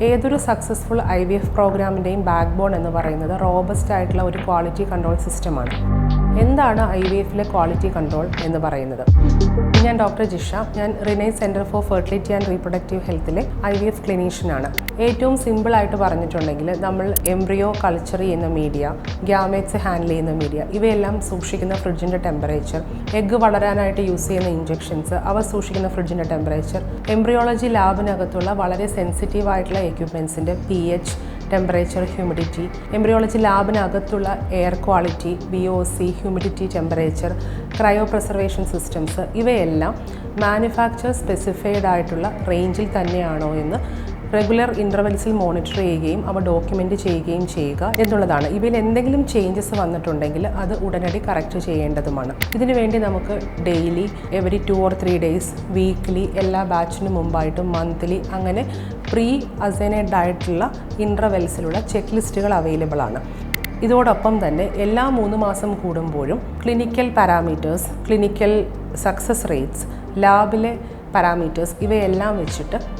ഏതൊരു successful IVF പ്രോഗ്രാമിൻ്റെയും back bone എന്ന് പറയുന്നത് റോബസ്റ്റ് ആയിട്ടുള്ള ഒരു ക്വാളിറ്റി കൺട്രോൾ സിസ്റ്റമാണ്. എന്താണ് IVFലെ ക്വാളിറ്റി കൺട്രോൾ എന്ന് പറയുന്നത്? ഞാൻ ഡോക്ടർ ജിഷ. ഞാൻ Renai centre for fertility and reproductive ഹെൽത്തിലെ IVF ക്ലിനീഷ്യനാണ്. ഏറ്റവും സിമ്പിളായിട്ട് പറഞ്ഞിട്ടുണ്ടെങ്കിൽ നമ്മൾ എംബ്രിയോ കൾച്ചർ ചെയ്യുന്ന മീഡിയ, ഗ്യാമേറ്റ്സ് ഹാൻഡിൽ ചെയ്യുന്ന മീഡിയ, ഇവയെല്ലാം സൂക്ഷിക്കുന്ന ഫ്രിഡ്ജിൻ്റെ ടെമ്പറേച്ചർ, എഗ്ഗ് വളരാനായിട്ട് യൂസ് ചെയ്യുന്ന ഇഞ്ചെക്ഷൻസ്, അവ സൂക്ഷിക്കുന്ന ഫ്രിഡ്ജിൻ്റെ ടെമ്പറേച്ചർ, എംബ്രിയോളജി ലാബിനകത്തുള്ള വളരെ സെൻസിറ്റീവ് ആയിട്ടുള്ള എക്യുപ്മെൻറ്റ്സിൻ്റെ pH, ടെമ്പറേച്ചർ, ഹ്യൂമിഡിറ്റി, എംബ്രിയോളജി ലാബിനകത്തുള്ള air quality, VOC, humidity, temperature, cryopreservation systems, ഇവയെല്ലാം മാനുഫാക്ചർ സ്പെസിഫൈഡ് ആയിട്ടുള്ള റേഞ്ചിൽ തന്നെയാണോ എന്ന് റെഗുലർ ഇൻ്റർവെൽസിൽ മോണിറ്റർ ചെയ്യുകയും അവ ഡോക്യുമെൻ്റ് ചെയ്യുകയും ചെയ്യുക എന്നുള്ളതാണ്. ഇവയിൽ എന്തെങ്കിലും ചേഞ്ചസ് വന്നിട്ടുണ്ടെങ്കിൽ അത് ഉടനടി കറക്റ്റ് ചെയ്യേണ്ടതുമാണ്. ഇതിനു വേണ്ടി നമുക്ക് daily, every 2 or 3 days, weekly, എല്ലാ ബാച്ചിന് മുമ്പായിട്ടും മന്ത്ലി, അങ്ങനെ പ്രീ അസൈനഡ് ആയിട്ടുള്ള ഇൻ്റർവെൽസിലുള്ള ചെക്ക് ലിസ്റ്റുകൾ അവൈലബിൾ ആണ്. ഇതോടൊപ്പം തന്നെ എല്ലാ 3 മാസം കൂടുമ്പോഴും clinical parameters, clinical success rates, ലാബിലെ പാരാമീറ്റേഴ്സ്, ഇവയെല്ലാം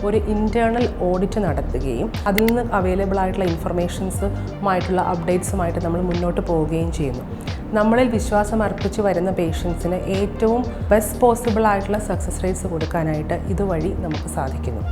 ഒരു ഇൻറ്റേർണൽ ഓഡിറ്റ് നടത്തുകയും അതിൽ നിന്ന് അവൈലബിൾ ആയിട്ടുള്ള ഇൻഫർമേഷൻസുമായിട്ടുള്ള അപ്ഡേറ്റ്സുമായിട്ട് നമ്മൾ മുന്നോട്ട് പോവുകയും ചെയ്യുന്നു. നമ്മളിൽ വിശ്വാസം അർപ്പിച്ച് വരുന്ന പേഷ്യൻസിന് ഏറ്റവും ബെസ്റ്റ് പോസിബിൾ ആയിട്ടുള്ള സക്സസ് റേറ്റ്സ് കൊടുക്കാനായിട്ട് ഇതുവഴി നമുക്ക് സാധിക്കുന്നു.